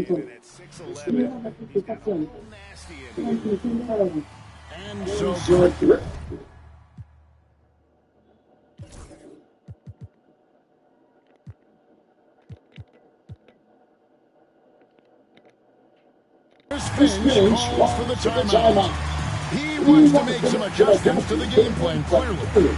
And at 6'11", he's got a little nasty in him. And so Chris Finch calls for the timeout. He wants to make some adjustments to the game plan, clearly.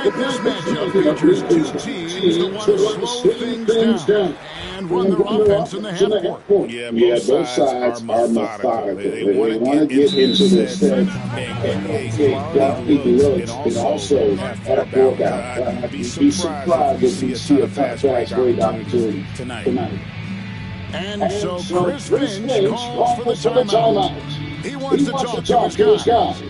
This matchup features two teams that want to slow things down and run their offense in the half court. Yeah, both sides are methodical. They want to get into their sets and take quality looks and also at a fourth out. You'd be surprised if you see a fast break opportunity tonight. And so Chris Finch calls for the timeout. He wants to talk to his guys.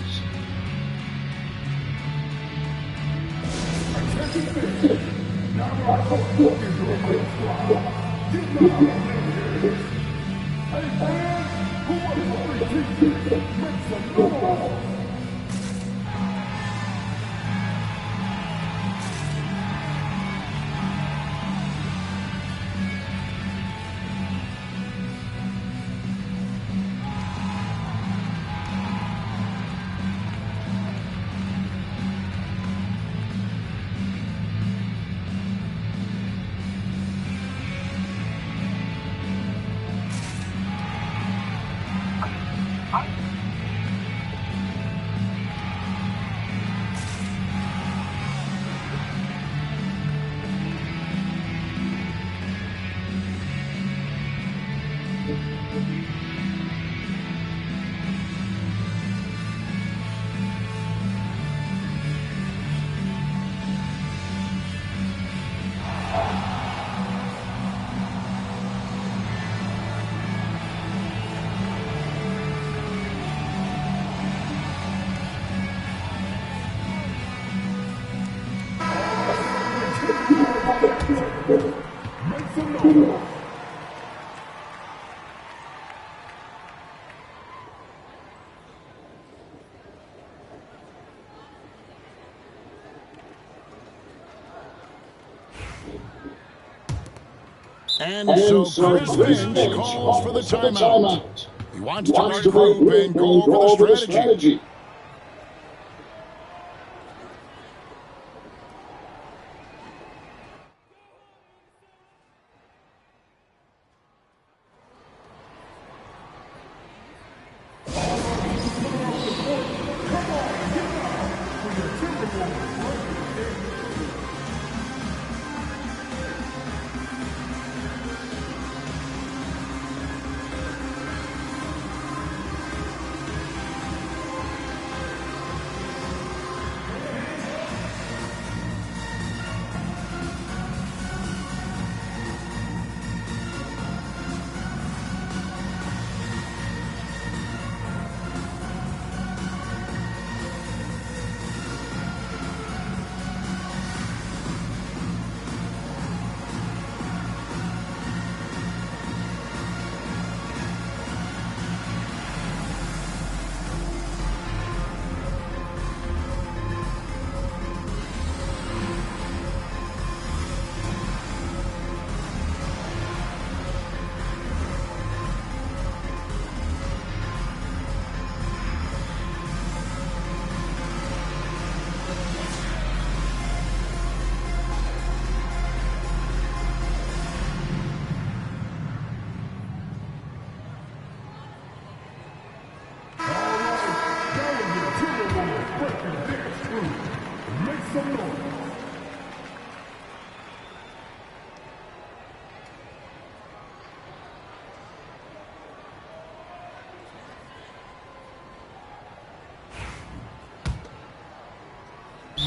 And so Chris Finch calls for the timeout. He wants to regroup and go over the strategy.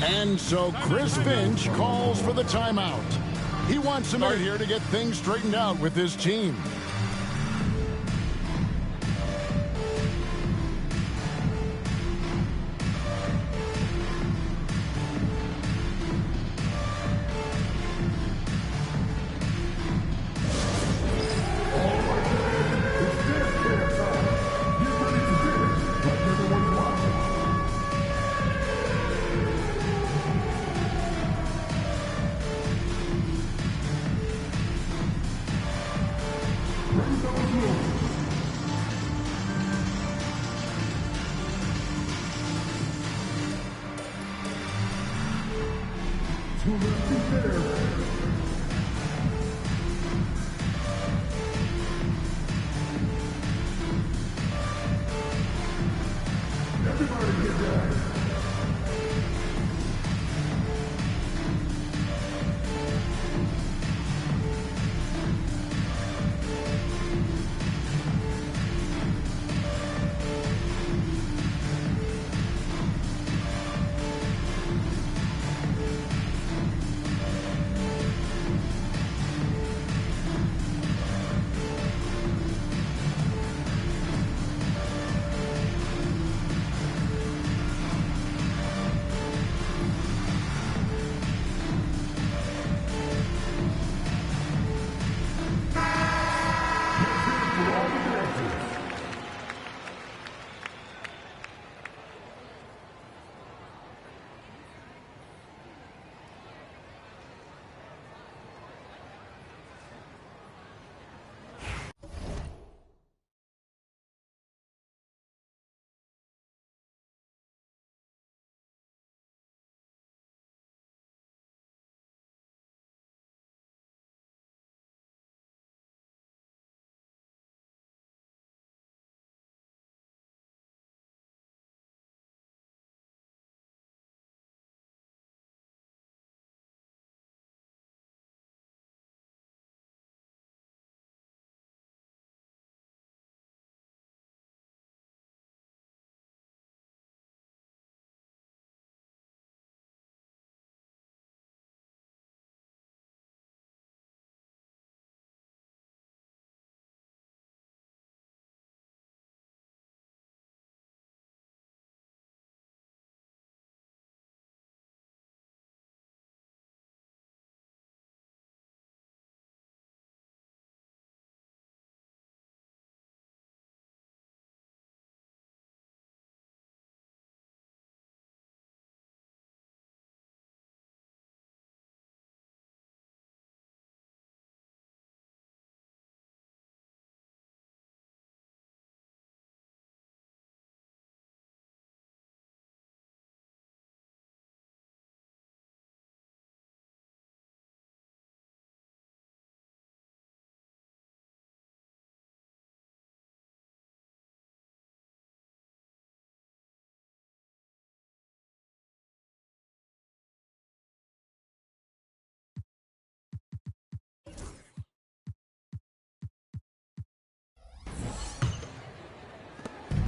And so Chris Finch calls for the timeout. He wants a minute here to get things straightened out with his team.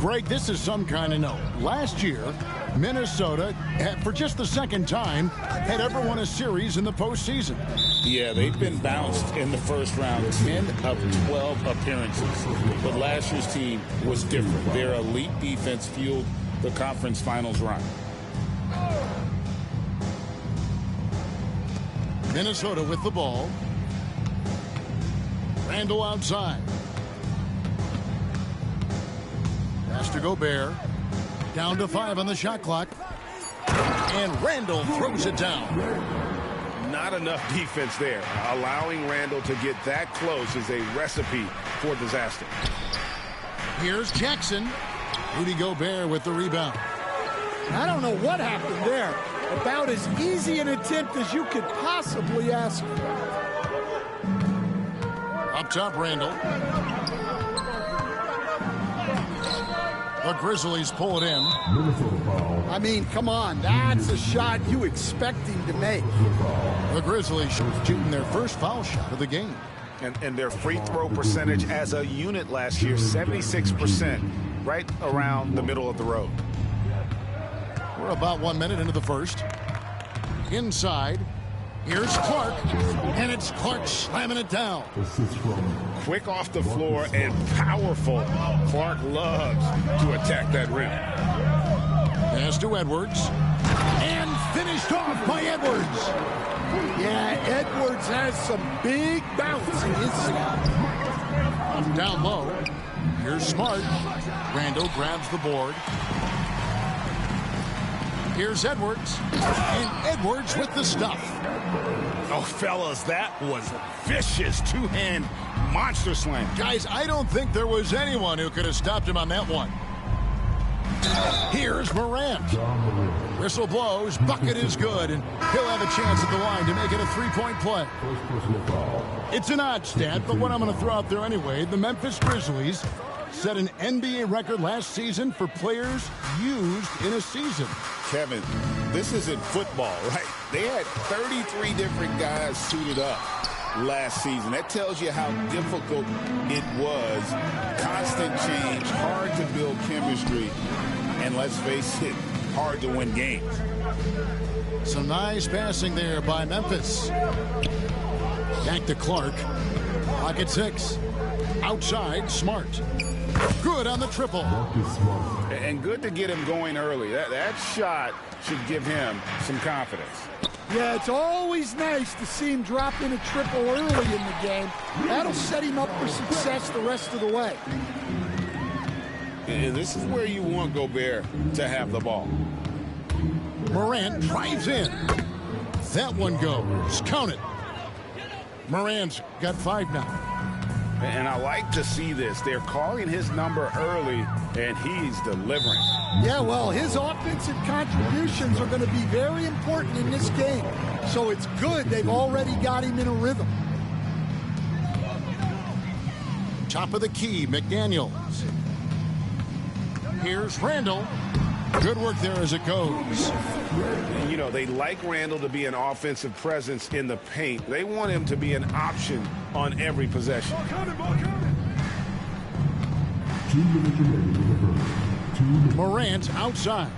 Greg, this is some kind of note. Last year, Minnesota, for just the second time, had ever won a series in the postseason. Yeah, they've been bounced in the first round 10 of 12 appearances. But last year's team was different. Their elite defense fueled the conference finals run. Minnesota with the ball. Randall outside. Pass to Gobert. Down to 5 on the shot clock. And Randall throws it down. Not enough defense there. Allowing Randall to get that close is a recipe for disaster. Here's Jackson. Rudy Gobert with the rebound. I don't know what happened there. About as easy an attempt as you could possibly ask for. Up top, Randall. The Grizzlies pull it in. I mean, come on. That's a shot you expect him to make. The Grizzlies shooting their first foul shot of the game. And their free throw percentage as a unit last year, 76%, right around the middle of the road. We're about 1 minute into the first. Inside. Here's Clark. And it's Clark slamming it down. Quick off the floor and powerful. Clark loves to attack that rim. Pass to Edwards. And finished off by Edwards. Yeah, Edwards has some big bounce in his step. Down low. Here's Smart. Randall grabs the board. Here's Edwards. And Edwards with the stuff. Oh, fellas, that was vicious two-hand monster slam. Guys, I don't think there was anyone who could have stopped him on that one. Here's Morant. Whistle blows. Bucket is good. And he'll have a chance at the line to make it a three-point play. It's an odd stat, but what I'm going to throw out there anyway, the Memphis Grizzlies set an NBA record last season for players used in a season. Kevin, this isn't football, right? They had 33 different guys suited up last season. That tells you how difficult it was. Constant change, hard to build chemistry, and let's face it, hard to win games. Some nice passing there by Memphis. Back to Clark. Pocket 6. Outside, Smart. Good on the triple. And good to get him going early. That shot should give him some confidence. Yeah, it's always nice to see him drop in a triple early in the game. That'll set him up for success the rest of the way. And this is where you want Gobert to have the ball. Morant drives in. That one goes. Count it. Morant's got 5 now. And I like to see this. They're calling his number early, and he's delivering. Yeah, well, his offensive contributions are going to be very important in this game. So it's good they've already got him in a rhythm. Top of the key, McDaniels. Here's Randall. Good work there as it goes. You know, they like Randall to be an offensive presence in the paint. They want him to be an option on every possession. Morant outside.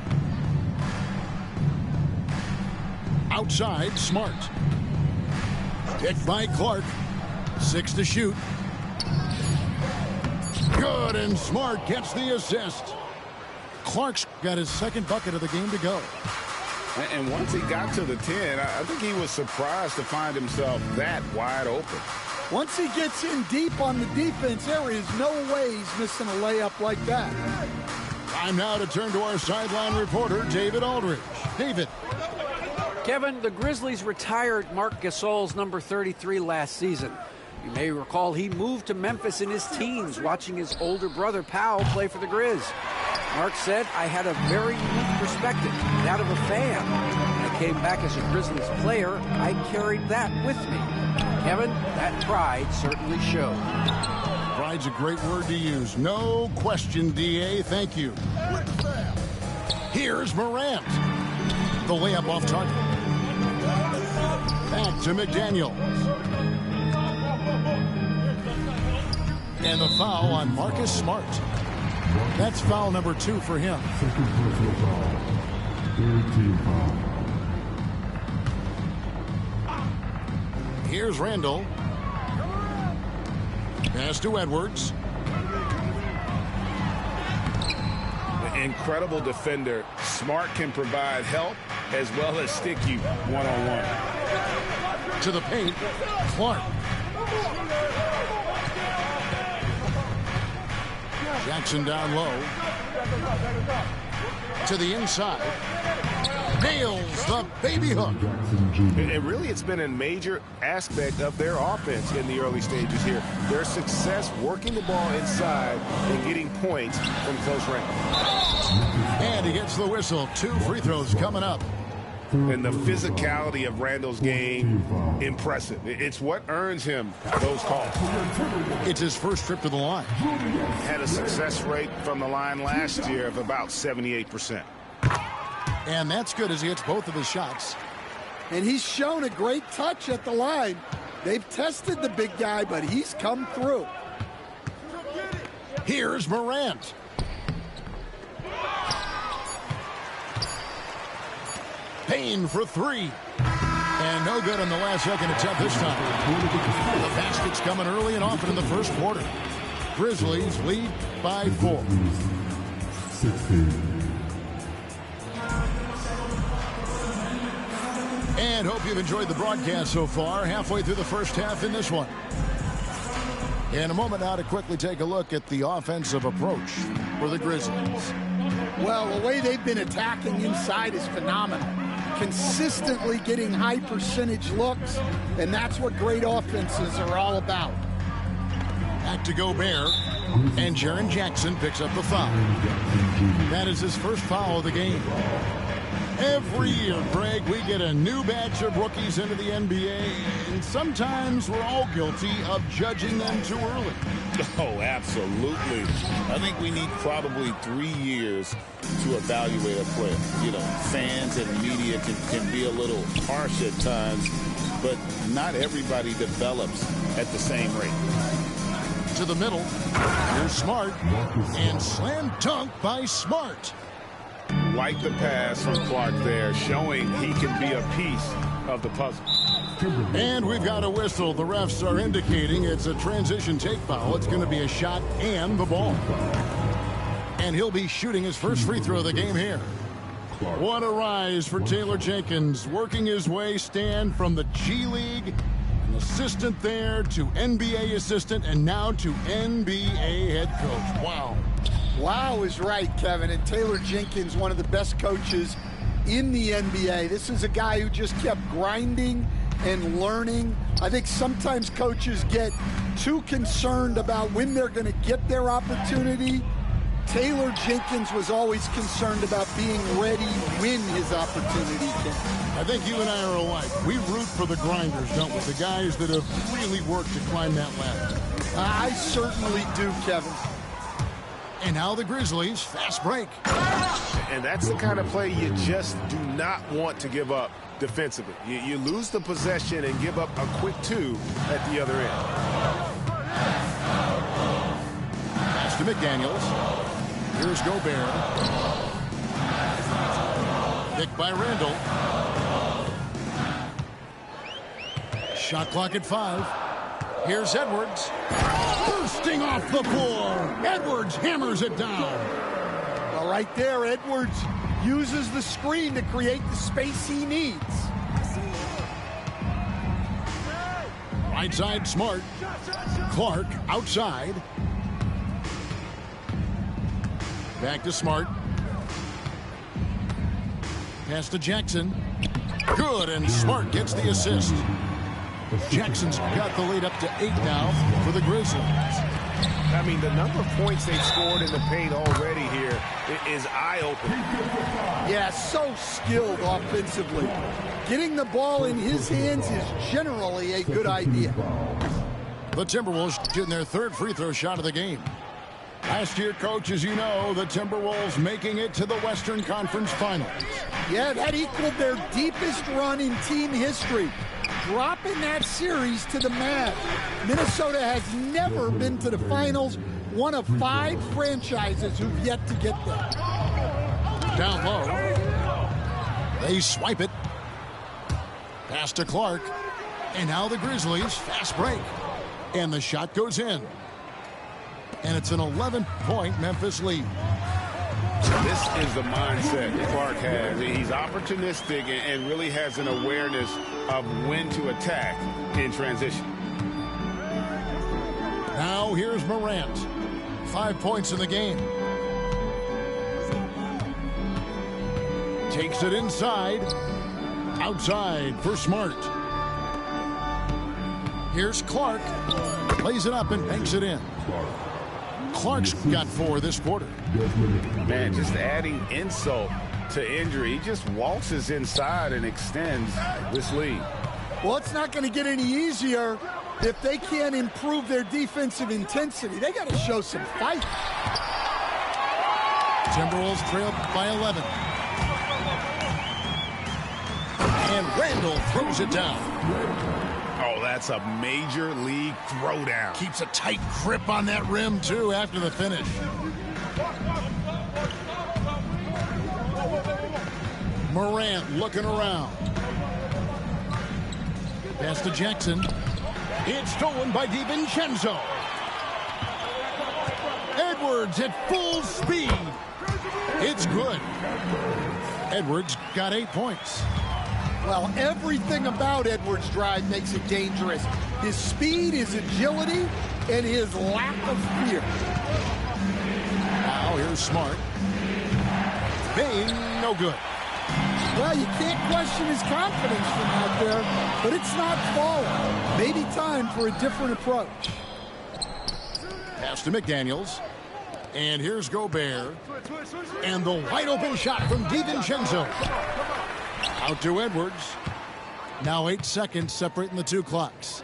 Outside, Smart. Picked by Clark. 6 to shoot. Good, and Smart gets the assist. Clark's got his second bucket of the game to go. And once he got to the 10, I think he was surprised to find himself that wide open. Once he gets in deep on the defense, there is no way he's missing a layup like that. Time now to turn to our sideline reporter, David Aldridge. David. Kevin, the Grizzlies retired Marc Gasol's number 33 last season. You may recall he moved to Memphis in his teens, watching his older brother Powell play for the Grizz. Mark said, I had a very unique perspective, that of a fan. When I came back as a Grizzlies player, I carried that with me. Kevin, that pride certainly showed. Pride's a great word to use. No question, D.A. Thank you. Here's Morant. The layup off target. Back to McDaniels. And the foul on Marcus Smart. That's foul number 2 for him. Second personal foul. Third team foul. Here's Randall. Pass to Edwards. Incredible defender. Smart can provide help as well as stick you one-on-one. To the paint. Clark. Jackson down low. To the inside. Nails the baby hook. And really, it's been a major aspect of their offense in the early stages here. Their success working the ball inside and getting points from close range. And he gets the whistle. 2 free throws coming up. And the physicality of Randall's game, impressive. It's what earns him those calls. It's his first trip to the line. Had a success rate from the line last year of about 78%. And that's good as he hits both of his shots. And he's shown a great touch at the line. They've tested the big guy, but he's come through. Here's Morant. Payne for three. And no good on the last second attempt this time. The basket's coming early and often in the first quarter. Grizzlies lead by 4. 16. And hope you've enjoyed the broadcast so far. Halfway through the first half in this one. In a moment now to quickly take a look at the offensive approach for the Grizzlies. Well, the way they've been attacking inside is phenomenal. Consistently getting high percentage looks, and that's what great offenses are all about. Back to Gobert, and Jaren Jackson picks up the foul. That is his first foul of the game. Every year, Greg, we get a new batch of rookies into the NBA, and sometimes we're all guilty of judging them too early. Oh, absolutely. I think we need probably 3 years to evaluate a player. You know, fans and media can be a little harsh at times, but not everybody develops at the same rate. To the middle, here's Smart, and slam dunk by Smart. Like the pass from Clark there, showing he can be a piece of the puzzle. And we've got a whistle. The refs are indicating it's a transition take foul. It's going to be a shot and the ball. And he'll be shooting his first free throw of the game here. What a rise for Taylor Jenkins, working his way stand from the G League, an assistant there to NBA assistant, and now to NBA head coach. Wow. Wow is right, Kevin. And Taylor Jenkins, one of the best coaches in the NBA. This is a guy who just kept grinding and learning. I think sometimes coaches get too concerned about when they're going to get their opportunity. Taylor Jenkins was always concerned about being ready when his opportunity came. I think you and I are alike. We root for the grinders, don't we? The guys that have really worked to climb that ladder. I certainly do, Kevin. And now the Grizzlies, fast break. And that's the kind of play you just do not want to give up defensively. You lose the possession and give up a quick 2 at the other end. Pass to McDaniels. Here's Gobert. Picked by Randall. Shot clock at 5. Here's Edwards. Bursting off the floor. Edwards hammers it down. Well, right there, Edwards uses the screen to create the space he needs. Right side, Smart. Clark outside. Back to Smart. Pass to Jackson. Good, and Smart gets the assist. Jackson's got the lead up to 8 now for the Grizzlies. I mean, the number of points they've scored in the paint already here is eye-opening. Yeah, so skilled offensively. Getting the ball in his hands is generally a good idea. The Timberwolves getting their third free throw shot of the game. Last year, coach, as you know, the Timberwolves making it to the Western Conference Finals. Yeah, that equaled their deepest run in team history, dropping that series to the Mavs. Minnesota has never been to the finals, one of 5 franchises who've yet to get there. Down low. They swipe it. Pass to Clark. And now the Grizzlies, fast break. And the shot goes in. And it's an 11-point Memphis lead. This is the mindset Clark has. He's opportunistic and really has an awareness of when to attack in transition. Now here's Morant. 5 points in the game. Takes it inside. Outside for Smart. Here's Clark. Lays it up and banks it in. Clark's got 4 this quarter. Man, just adding insult to injury. He just waltzes inside and extends this lead. Well, it's not going to get any easier if they can't improve their defensive intensity. They got to show some fight. Timberwolves trail by 11. And Randall throws it down. Oh, that's a major league throwdown. Keeps a tight grip on that rim, too, after the finish. Morant looking around. Pass to Jackson. It's stolen by DiVincenzo. Edwards at full speed. It's good. Edwards got 8 points. Well, everything about Edwards' drive makes it dangerous. His speed, his agility, and his lack of fear. Now here's Smart. Bain, no good. Well, you can't question his confidence from out there, but it's not falling. Maybe time for a different approach. Pass to McDaniels. And here's Gobert. And the wide open shot from DiVincenzo. Out to Edwards. Now 8 seconds separating the two clocks.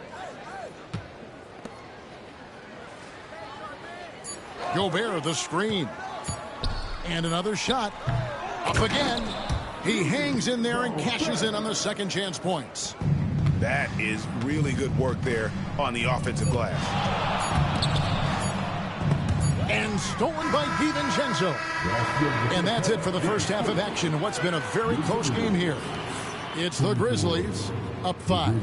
Gobert the screen. And another shot. Up again. He hangs in there and cashes in on the second chance points. That is really good work there on the offensive glass. And stolen by DiVincenzo. And that's it for the first half of action. What's been a very close game here. It's the Grizzlies up 5.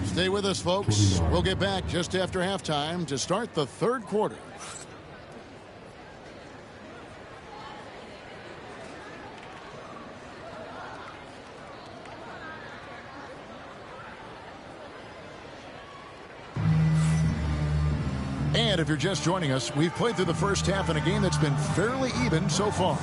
Stay with us, folks. We'll get back just after halftime to start the third quarter. And if you're just joining us, we've played through the first half in a game that's been fairly even so far.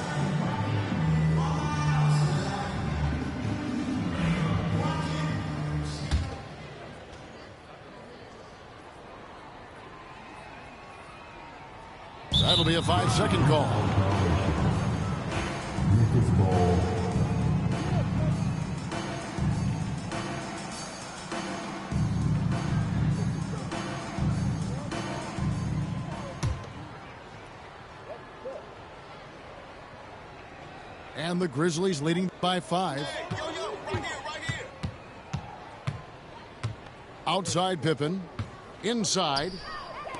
That'll be a 5-second call. Memphis ball. And the Grizzlies leading by 5. Outside Pippen. Inside.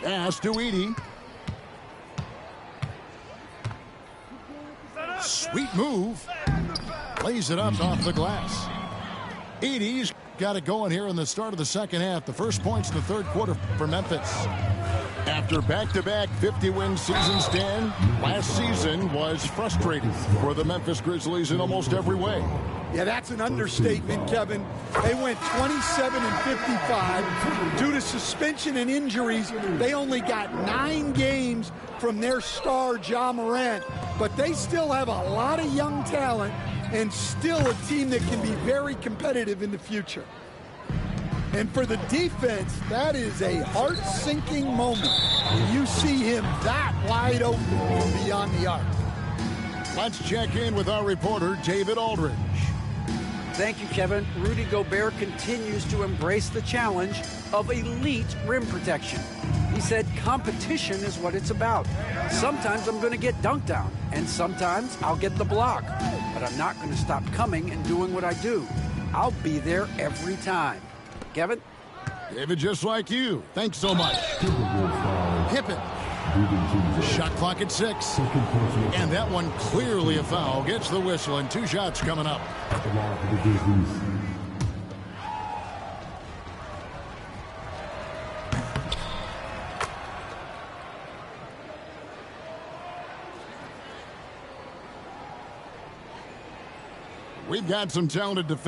Pass to Edey. Sweet move. Lays it up off the glass. Edey's got it going here in the start of the second half. The first points in the third quarter for Memphis. After back-to-back 50-win seasons, Dan, last season was frustrating for the Memphis Grizzlies in almost every way. Yeah, that's an understatement, Kevin. They went 27-55. Due to suspension and injuries, they only got 9 games from their star, Ja Morant. But they still have a lot of young talent and still a team that can be very competitive in the future. And for the defense, that is a heart-sinking moment when you see him that wide open from beyond the arc. Let's check in with our reporter, David Aldridge. Thank you, Kevin. Rudy Gobert continues to embrace the challenge of elite rim protection. He said competition is what it's about. Sometimes I'm going to get dunked on, and sometimes I'll get the block. But I'm not going to stop coming and doing what I do. I'll be there every time. Kevin? David, just like you. Thanks so much. Pippen. Shot clock at 6. And that one clearly a foul. Gets the whistle, and 2 shots coming up. We've got some talented defense.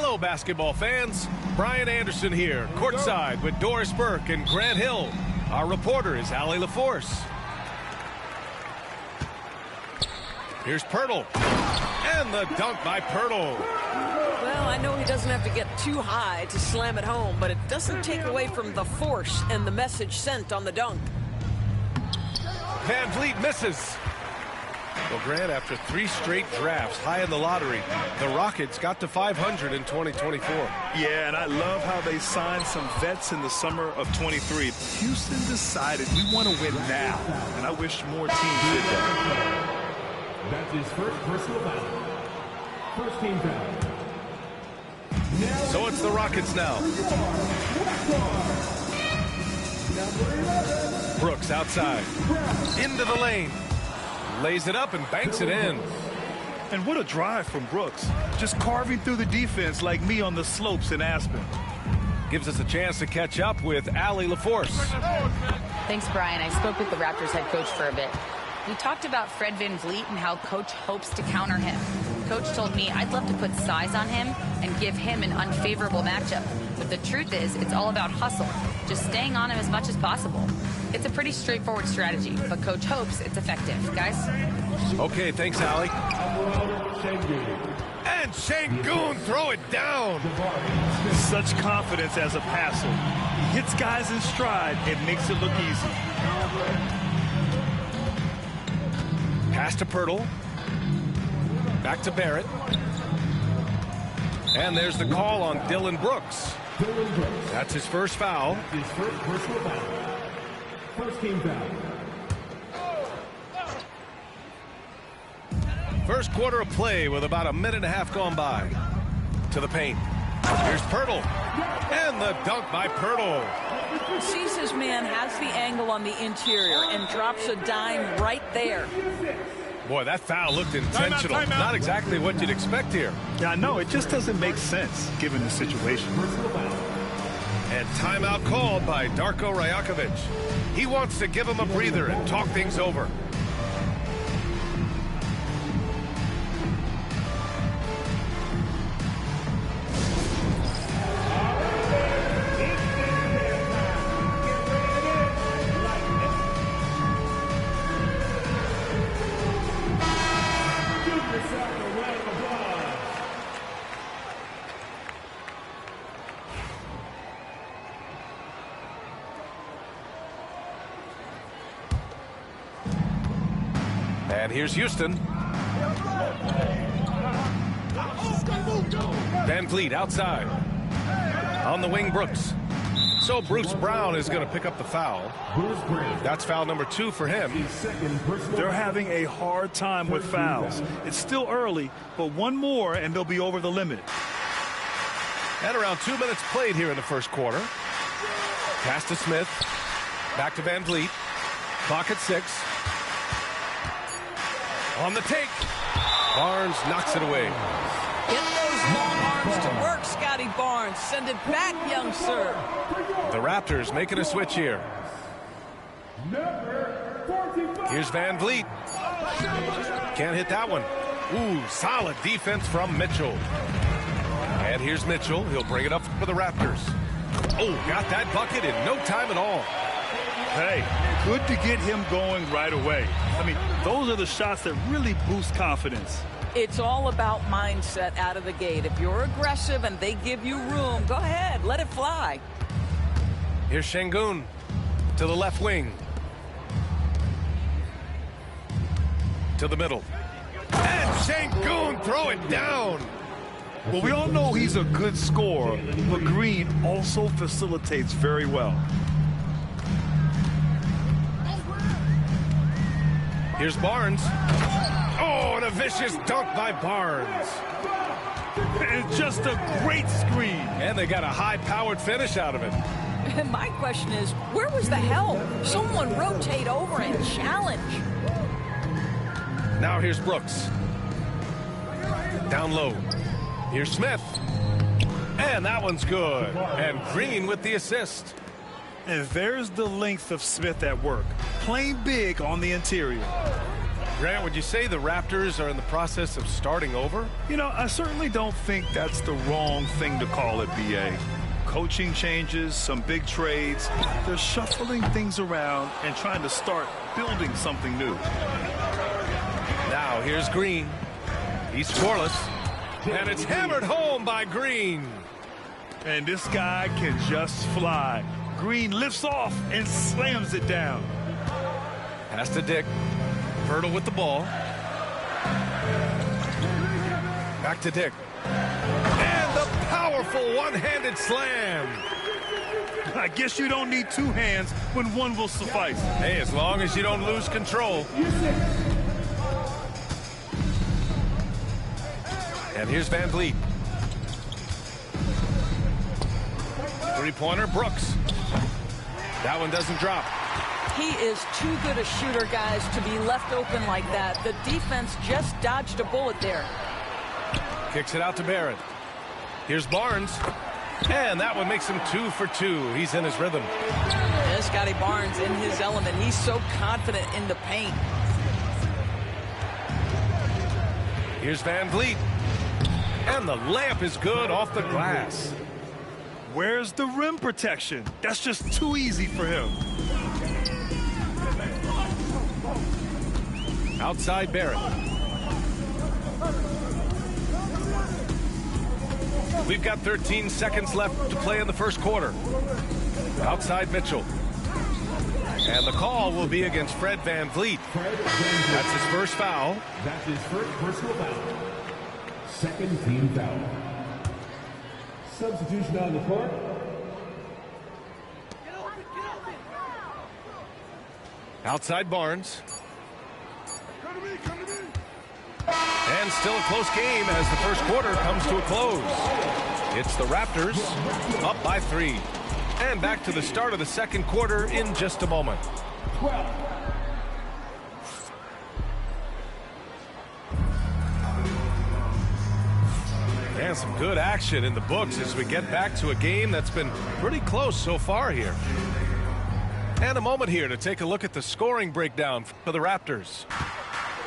Hello, basketball fans. Brian Anderson here, courtside with Doris Burke and Grant Hill. Our reporter is Allie LaForce. Here's Pirtle. And the dunk by Pirtle. Well, I know he doesn't have to get too high to slam it home, but it doesn't take away from the force and the message sent on the dunk. Van Vliet misses. Well, Grant, after 3 straight drafts high in the lottery, the Rockets got to 500 in 2024. Yeah, and I love how they signed some vets in the summer of 23. Houston decided we want to win now, and I wish more teams did that. That's his first personal foul. First team foul. So it's the Rockets now. Brooks outside. Into the lane. Lays it up and banks it in. And what a drive from Brooks. Just carving through the defense like me on the slopes in Aspen. Gives us a chance to catch up with Allie LaForce. Thanks, Brian. I spoke with the Raptors head coach for a bit. We talked about Fred VanVleet and how Coach hopes to counter him. Coach told me I'd love to put size on him and give him an unfavorable matchup. But the truth is, it's all about hustle, just staying on him as much as possible. It's a pretty straightforward strategy, but Coach hopes it's effective. Guys? Okay, thanks, Allie. And Şengün throw it down. Such confidence as a passer. He hits guys in stride and makes it look easy. Pass to Pirtle. Back to Barrett. And there's the call on Dillon Brooks. That's his first foul. His first personal foul. First team foul. First quarter of play with about a minute and a half gone by. To the paint. Here's Pirtle. And the dunk by Pirtle. Sees his man, has the angle on the interior, and drops a dime right there. Boy, that foul looked intentional. Timeout. Not exactly what you'd expect here. Yeah, I know. It just doesn't make sense given the situation. And timeout called by Darko Rajakovic. He wants to give him a breather and talk things over. And here's Houston. VanVleet outside. On the wing, Brooks. So Bruce Brown is going to pick up the foul. That's foul number 2 for him. They're having a hard time with fouls. It's still early, but one more and they'll be over the limit. And around 2 minutes played here in the first quarter. Pass to Smith. Back to VanVleet. Clock at 6. On the take. Barnes knocks it away. Get those long arms to work, Scotty Barnes. Send it back, young sir. The Raptors making a switch here. Here's VanVleet. Can't hit that one. Ooh, solid defense from Mitchell. And here's Mitchell. He'll bring it up for the Raptors. Oh, got that bucket in no time at all. Hey, good to get him going right away. I mean, those are the shots that really boost confidence. It's all about mindset out of the gate. If you're aggressive and they give you room, go ahead, let it fly. Here's Şengün to the left wing. To the middle. And Şengün throw it down. Well, we all know he's a good scorer, but Green also facilitates very well. Here's Barnes. Oh, and a vicious dunk by Barnes. And just a great screen. And they got a high-powered finish out of it. My question is, where was the help? Someone rotate over and challenge. Now here's Brooks. Down low. Here's Smith. And that one's good. And Green with the assist. And there's the length of Smith at work. Playing big on the interior. Grant, would you say the Raptors are in the process of starting over? You know, I certainly don't think that's the wrong thing to call it, BA. Coaching changes, some big trades. They're shuffling things around and trying to start building something new. Now here's Green. He's scoreless. And it's hammered home by Green. And this guy can just fly. Green lifts off and slams it down. Pass to Dick. Hurdle with the ball. Back to Dick. And the powerful one-handed slam. I guess you don't need two hands when one will suffice. Hey, as long as you don't lose control. And here's Van Vliet. Three-pointer, Brooks. That one doesn't drop. He is too good a shooter, guys, to be left open like that. The defense just dodged a bullet there. Kicks it out to Barrett. Here's Barnes. And that one makes him 2 for 2. He's in his rhythm. Yeah, Scotty Barnes in his element. He's so confident in the paint. Here's Van Vliet. And the layup is good off the glass. Where's the rim protection? That's just too easy for him. Outside Barrett. We've got 13 seconds left to play in the first quarter. Outside Mitchell. And the call will be against Fred Van Vliet. That's his first foul. That's his first personal foul. Second team foul. Substitution on the court. Outside Barnes. And still a close game as the first quarter comes to a close. It's the Raptors up by 3. And back to the start of the second quarter in just a moment. 12. And some good action in the books as we get back to a game that's been pretty close so far here. And a moment here to take a look at the scoring breakdown for the Raptors.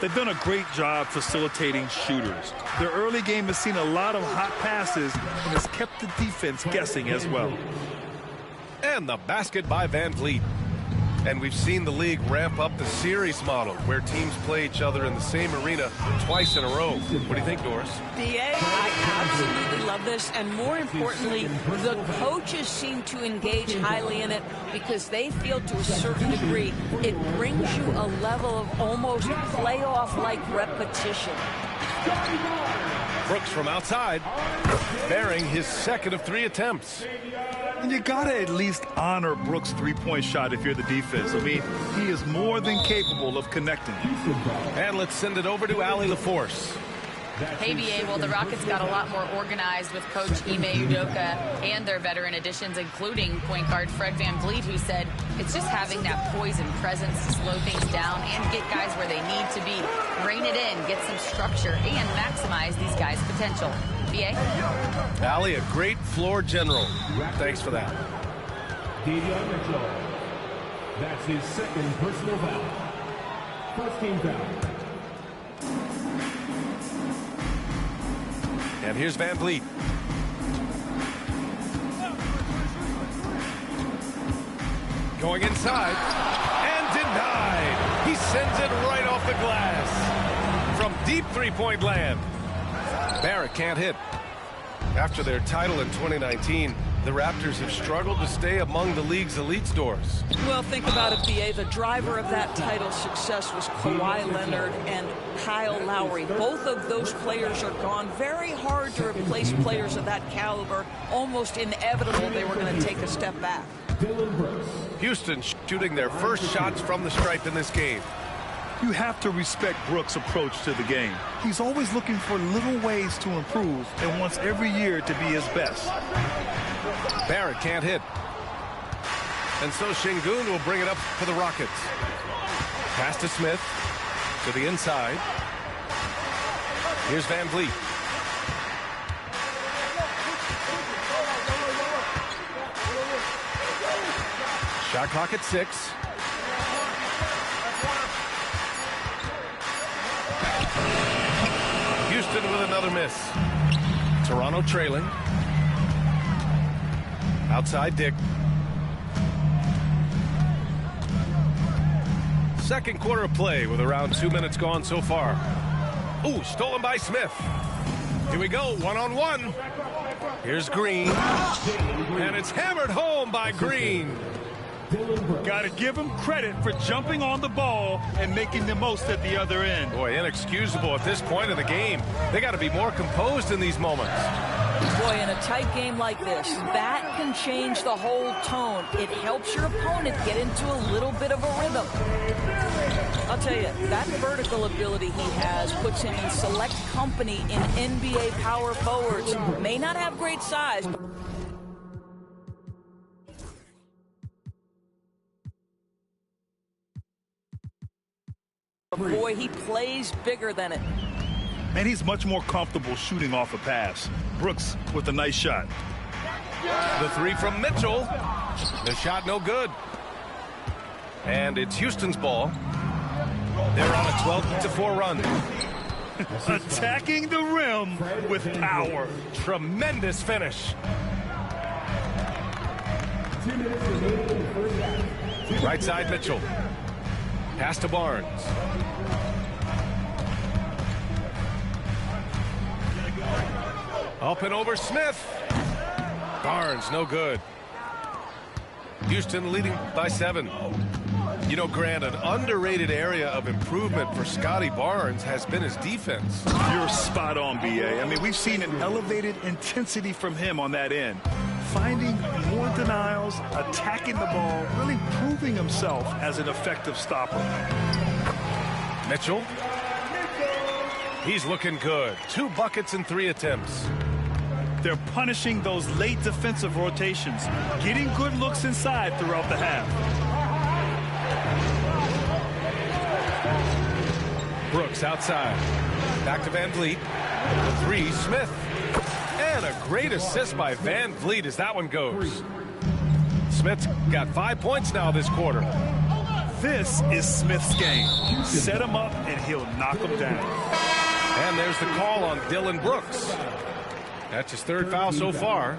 They've done a great job facilitating shooters. Their early game has seen a lot of hot passes and has kept the defense guessing as well. And the basket by Van Vliet. And we've seen the league ramp up the series model where teams play each other in the same arena twice in a row. What do you think, Doris? DA, I absolutely love this. And more importantly, the coaches seem to engage highly in it because they feel to a certain degree it brings you a level of almost playoff-like repetition. Brooks from outside, bearing his second of 3 attempts. And you got to at least honor Brooks' three-point shot if you're the defense. I mean, he is more than capable of connecting. And let's send it over to Allie LaForce. Hey, BA, well, the Rockets got a lot more organized with Coach Ime Udoka and their veteran additions, including point guard Fred Van Vliet, who said it's just having that poise and presence to slow things down and get guys where they need to be. Rein it in, get some structure, and maximize these guys' potential. BA? Allie, a great floor general. Thanks for that. Davion Mitchell. That's his second personal foul. First team foul. And here's Van Vliet. Going inside. And denied. He sends it right off the glass. From deep three-point land. Barrett can't hit. After their title in 2019, the Raptors have struggled to stay among the league's elite scores. Well, think about it, BA. The driver of that title success was Kawhi Leonard and Kyle Lowry. Both of those players are gone. Very hard to replace players of that caliber. Almost inevitable they were going to take a step back. Houston shooting their first shots from the stripe in this game. You have to respect Brooks' approach to the game. He's always looking for little ways to improve and wants every year to be his best. Barrett can't hit. And so Şengün will bring it up for the Rockets. Pass to Smith. To the inside. Here's Van Vliet. Shot clock at 6. Good with another miss. Toronto trailing. Outside Dick. Second quarter of play with around 2 minutes gone so far. Ooh, stolen by Smith. Here we go, one-on-one. Here's Green. And it's hammered home by Green. Got to give him credit for jumping on the ball and making the most at the other end. Boy, inexcusable at this point of the game. They got to be more composed in these moments. Boy, in a tight game like this, that can change the whole tone. It helps your opponent get into a little bit of a rhythm. I'll tell you, that vertical ability he has puts him in select company in NBA power forwards. May not have great size, but boy, he plays bigger than it. And he's much more comfortable shooting off a pass. Brooks with a nice shot. The three from Mitchell. The shot no good. And it's Houston's ball. They're on a 12-4 run. Attacking the rim with power. Tremendous finish. Right side Mitchell. Pass to Barnes. Up and over Smith. Barnes, no good. Houston leading by 7. You know, Grant, an underrated area of improvement for Scotty Barnes has been his defense. You're spot on, B.A. I mean, we've seen an elevated intensity from him on that end. Finding more denials, attacking the ball, really proving himself as an effective stopper. Mitchell. He's looking good. 2 buckets in 3 attempts. They're punishing those late defensive rotations, getting good looks inside throughout the half. Brooks outside. Back to Van Vliet. The 3, Smith. And a great assist by Van Vliet as that one goes. Smith's got 5 points now this quarter. This is Smith's game. Set him up and he'll knock him down. And there's the call on Dylan Brooks. That's his 3rd foul so far.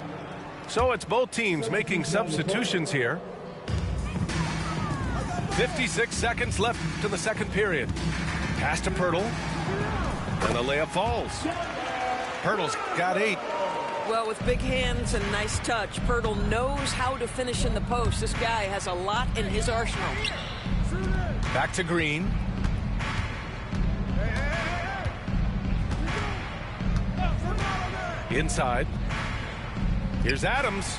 So it's both teams making substitutions here. 56 seconds left to the second period. Pass to Pirtle. And the layup falls. Pirtle's got 8. Well, with big hands and nice touch, Pirtle knows how to finish in the post. This guy has a lot in his arsenal. Back to Green. Inside. Here's Adams.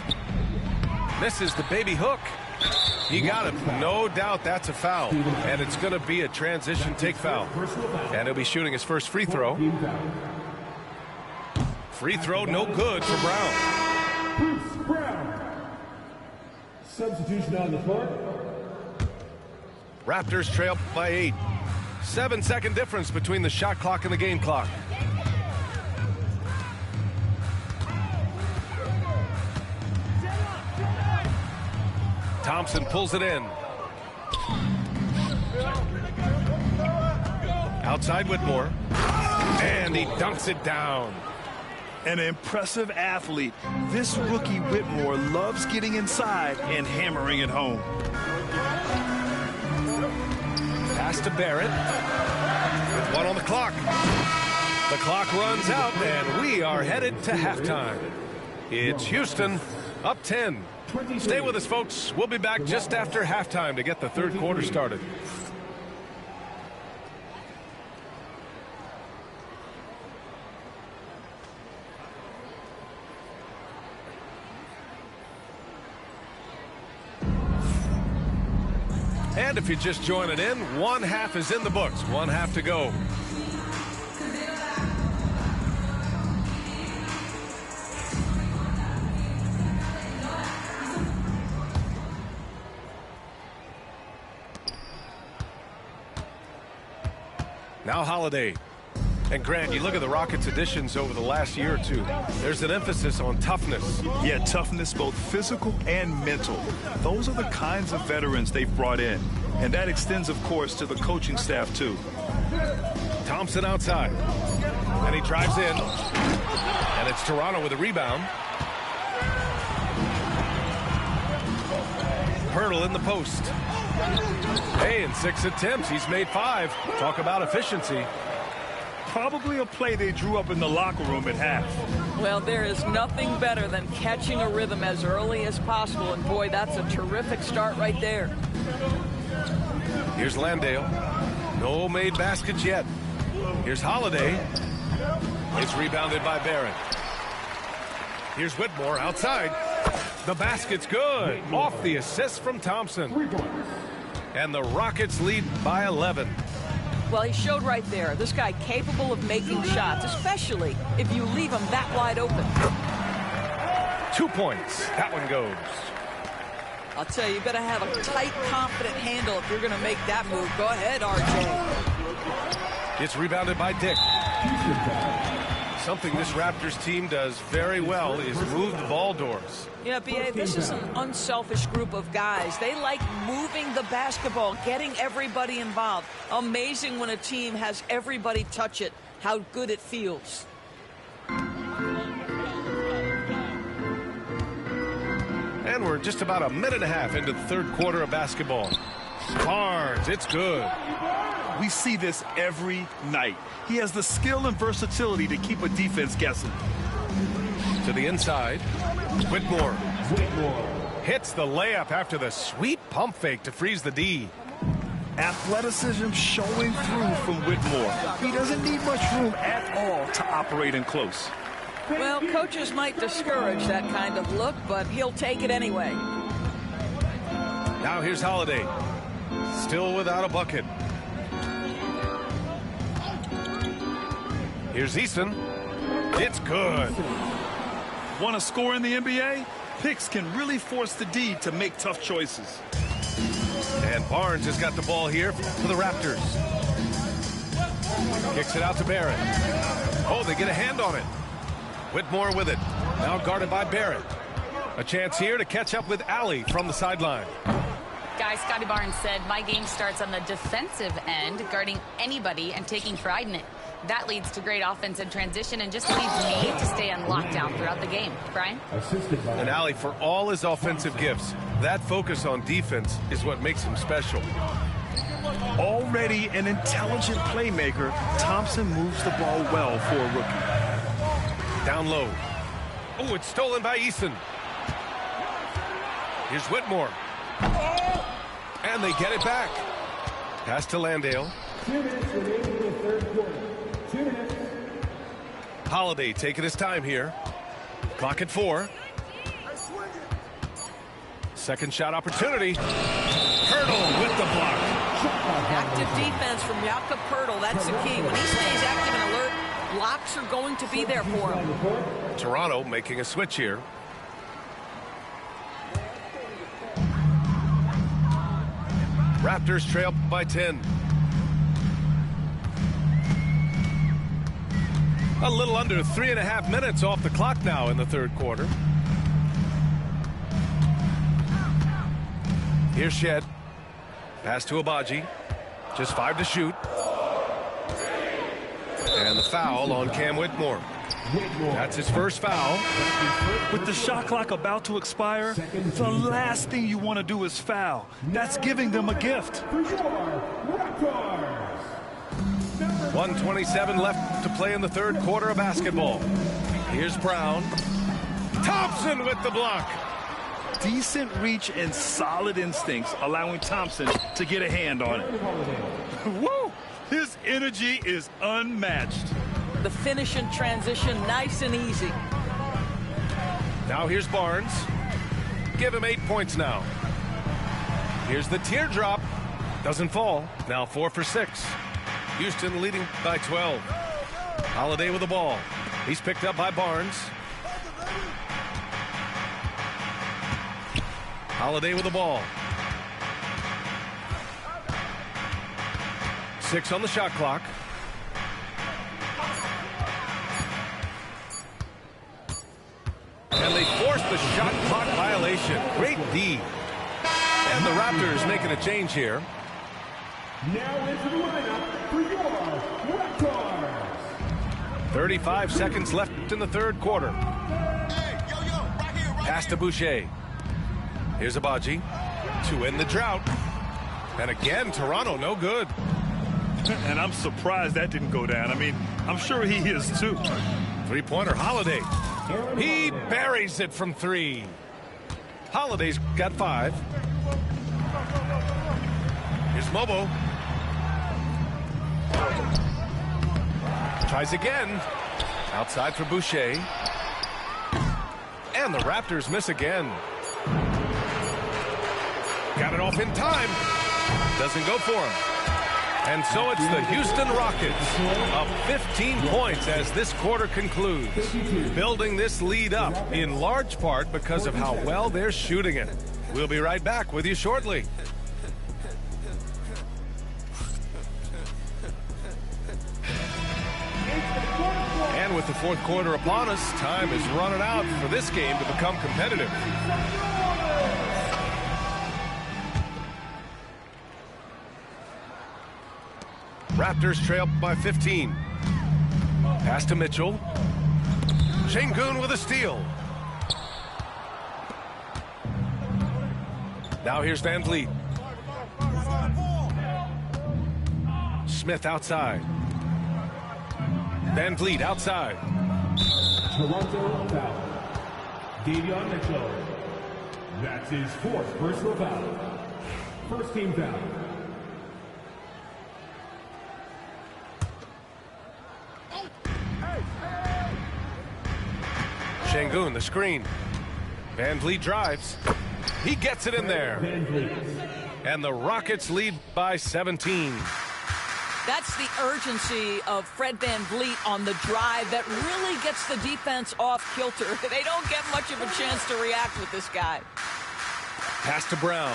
Misses the baby hook. He got it. No doubt that's a foul. And it's going to be a transition take foul. And he'll be shooting his first free throw. Free throw no good for Brown. Bruce Brown. Substitution on the floor. Raptors trail by 8. 7-second difference between the shot clock and the game clock. Thompson pulls it in. Outside Whitmore. And he dunks it down. An impressive athlete. This rookie Whitmore loves getting inside and hammering it home. Pass to Barrett. With 1 on the clock. The clock runs out and we are headed to halftime. It's Houston up 10. Stay with us, folks. We'll be back just after halftime to get the 3rd quarter started. And if you're just joining in, 1 half is in the books. 1 half to go. Now Holiday. And Grant, you look at the Rockets' additions over the last year or 2. There's an emphasis on toughness. Yeah, toughness, both physical and mental. Those are the kinds of veterans they've brought in. And that extends, of course, to the coaching staff, too. Thompson outside. And he drives in. And it's Toronto with a rebound. Hurdle in the post. Hey, in 6 attempts, he's made 5. Talk about efficiency. Probably a play they drew up in the locker room at half. Well, there is nothing better than catching a rhythm as early as possible. And boy, that's a terrific start right there. Here's Landale. No made baskets yet. Here's Holiday. It's rebounded by Barrett. Here's Whitmore outside. The basket's good. Off the assist from Thompson. And the Rockets lead by 11. Well, he showed right there. This guy capable of making shots, especially if you leave him that wide open. 2 points. That one goes. I'll tell you, you better have a tight, confident handle if you're going to make that move. Go ahead, RJ. It's rebounded by Dick. Something this Raptors team does very well is move the ball doors. Yeah, B.A., this is an unselfish group of guys. They like moving the basketball, getting everybody involved. Amazing when a team has everybody touch it, how good it feels. And we're just about a minute and a half into the third quarter of basketball. Barnes, it's good. We see this every night. He has the skill and versatility to keep a defense guessing. To the inside. Whitmore hits the layup after the sweet pump fake to freeze the D. Athleticism showing through from Whitmore. He doesn't need much room at all to operate in close. Well, coaches might discourage that kind of look, but he'll take it anyway. Now here's Holiday. Still without a bucket. Here's Easton. It's good. Want to score in the NBA? Picks can really force the D to make tough choices. And Barnes has got the ball here for the Raptors. Kicks it out to Barrett. Oh, they get a hand on it. Whitmore with it. Now guarded by Barrett. A chance here to catch up with Allie from the sideline. Guys, Scotty Barnes said, my game starts on the defensive end, guarding anybody and taking pride in it. That leads to great offensive transition and just leads me to stay on lockdown throughout the game. Brian? And Allie, for all his offensive gifts, that focus on defense is what makes him special. Already an intelligent playmaker, Thompson moves the ball well for a rookie. Down low. Oh, it's stolen by Easton. Here's Whitmore. And they get it back. Pass to Landale. 2 minutes remaining in the third quarter. 2 minutes. Holiday taking his time here. Clock at 4. Second shot opportunity. Hurdle with the block. Active defense from Jakob Hurdle. That's the key. When he stays active and alert, blocks are going to be there for him. Toronto making a switch here. Raptors trail by 10. A little under 3.5 minutes off the clock now in the third quarter. Here's Shed. Pass to Abaji. Just 5 to shoot. And the foul on Cam Whitmore. That's his first foul. With the shot clock about to expire, the last thing you want to do is foul. That's giving them a gift. 1:27 left to play in the third quarter of basketball. Here's Brown. Thompson with the block. Decent reach and solid instincts, allowing Thompson to get a hand on it. Woo! His energy is unmatched. The finish and transition, nice and easy. Now here's Barnes. Give him 8 points now. Here's the teardrop. Doesn't fall. Now 4 for 6. Houston leading by 12. Holiday with the ball. He's picked up by Barnes. Holiday with the ball. 6 on the shot clock. And they force the shot clock violation. Great D. And the Raptors making a change here. Now into the lineup for your Raptors. 35 seconds left in the third quarter. Pass to Boucher. Here's Abaji to end the drought. And again, Toronto no good. And I'm surprised that didn't go down. I mean, I'm sure he is too. Three-pointer, Holiday. He buries it from three. Holiday's got 5. Here's Mobo. Tries again. Outside for Boucher. And the Raptors miss again. Got it off in time. Doesn't go for him. And so it's the Houston Rockets up 15 points as this quarter concludes. Building this lead up in large part because of how well they're shooting it. We'll be right back with you shortly. And with the fourth quarter upon us, time is running out for this game to become competitive. Raptors trail by 15. Pass to Mitchell. Şengün with a steal. Now here's Van Vliet. Smith outside. Van Vliet outside. Toronto foul. Davion Mitchell. That's his 4th personal foul. First team foul. Şengün, the screen. Van Vliet drives. He gets it in there. And the Rockets lead by 17. That's the urgency of Fred Van Vliet on the drive that really gets the defense off kilter. They don't get much of a chance to react with this guy. Pass to Brown.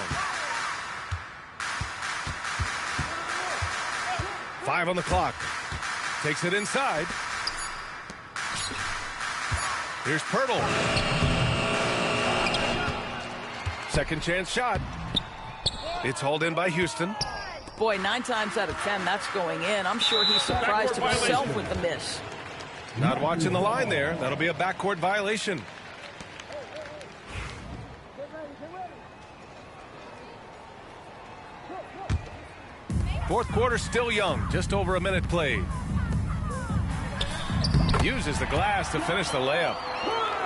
5 on the clock. Takes it inside. Here's Pirtle. Second chance shot. It's hauled in by Houston. Boy, 9 times out of 10, that's going in. I'm sure he's surprised himself with the miss. Not watching the line there. That'll be a backcourt violation. Fourth quarter still young. Just over a minute played. Uses the glass to finish the layup.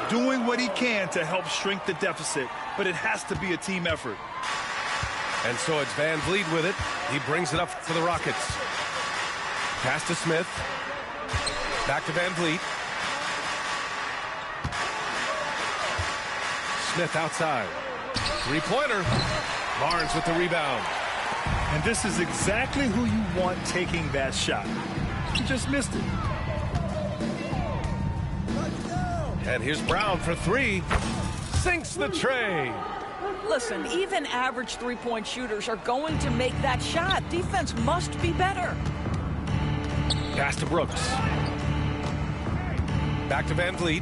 Doing what he can to help shrink the deficit, but it has to be a team effort. And so it's Van Vliet with it. He brings it up for the Rockets. Pass to Smith. Back to Van Vliet. Smith outside. Three-pointer. Barnes with the rebound. And this is exactly who you want taking that shot. He just missed it. And here's Brown for 3. Sinks the tray. Listen, even average three-point shooters are going to make that shot. Defense must be better. Pass to Brooks. Back to Van Vliet.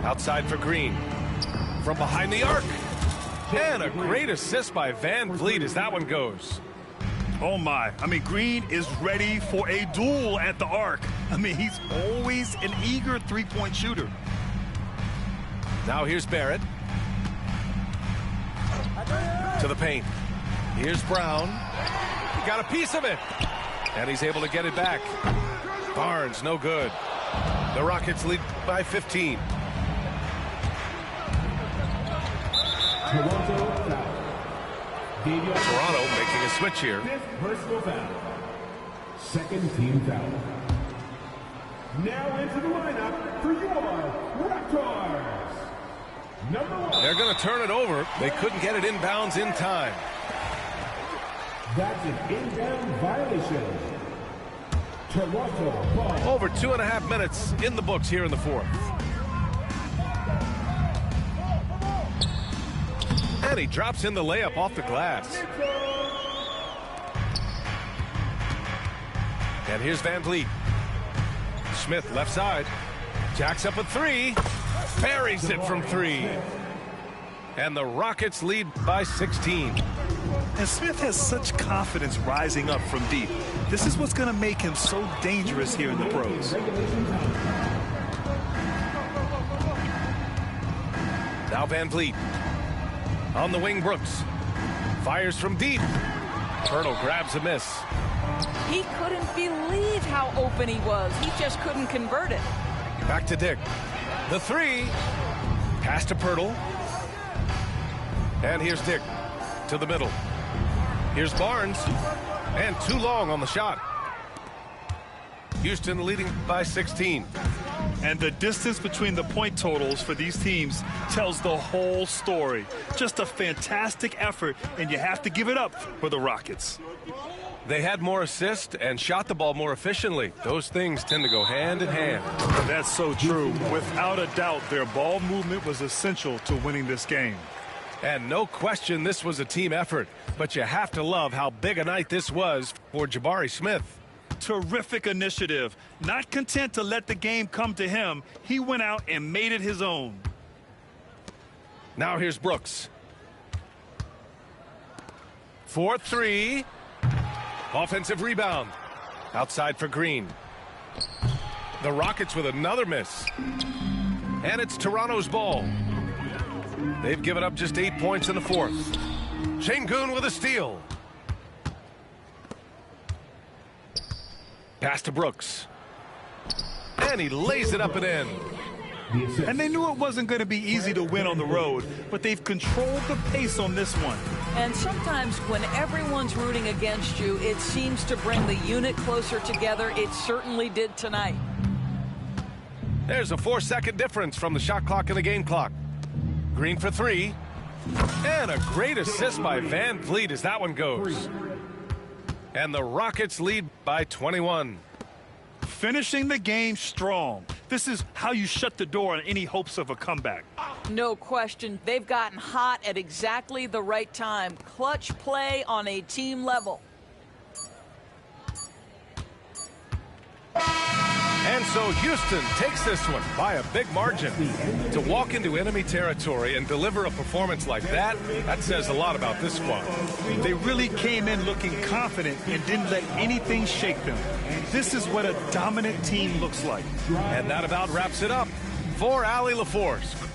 Outside for Green. From behind the arc. And a great assist by Van Vliet as that one goes. Oh my, I mean, Green is ready for a duel at the arc. I mean, he's always an eager three-point shooter. Now here's Barrett. To the paint. Here's Brown. He got a piece of it. And he's able to get it back. Barnes, no good. The Rockets lead by 15. Toronto making a switch here. 5th personal foul. Second team foul. Now into the lineup for your Raptors. Number 1. They're going to turn it over. They couldn't get it inbounds in time. That's an inbound violation. Toronto ball. Over 2.5 minutes in the books here in the fourth. And he drops in the layup off the glass. And here's Van Vliet. Smith left side. Jacks up a 3. Buries it from 3. And the Rockets lead by 16. And Smith has such confidence rising up from deep. This is what's going to make him so dangerous here in the pros. Now Van Vliet. On the wing, Brooks. Fires from deep. Pirtle grabs a miss. He couldn't believe how open he was. He just couldn't convert it. Back to Dick. The three. Pass to Pirtle. And here's Dick to the middle. Here's Barnes. And too long on the shot. Houston leading by 16. And the distance between the point totals for these teams tells the whole story. Just a fantastic effort, and you have to give it up for the Rockets. They had more assists and shot the ball more efficiently. Those things tend to go hand in hand. That's so true. Without a doubt, their ball movement was essential to winning this game. And no question this was a team effort. But you have to love how big a night this was for Jabari Smith. Terrific initiative. Not content to let the game come to him, he went out and made it his own. Now here's Brooks. 4-3. Offensive rebound. Outside for Green. The Rockets with another miss. And it's Toronto's ball. They've given up just 8 points in the fourth. Şengün with a steal. Pass to Brooks. And he lays it up and in. And they knew it wasn't going to be easy to win on the road, but they've controlled the pace on this one. And sometimes when everyone's rooting against you, it seems to bring the unit closer together. It certainly did tonight. There's a 4-second difference from the shot clock and the game clock. Green for three. And a great assist by Van Vliet as that one goes. And the Rockets lead by 21. Finishing the game strong. This is how you shut the door on any hopes of a comeback. No question. They've gotten hot at exactly the right time. Clutch play on a team level. And so Houston takes this one by a big margin. To walk into enemy territory and deliver a performance like that says a lot about this squad. They really came in looking confident and didn't let anything shake them. This is what a dominant team looks like. And that about wraps it up. For Allie LaForce,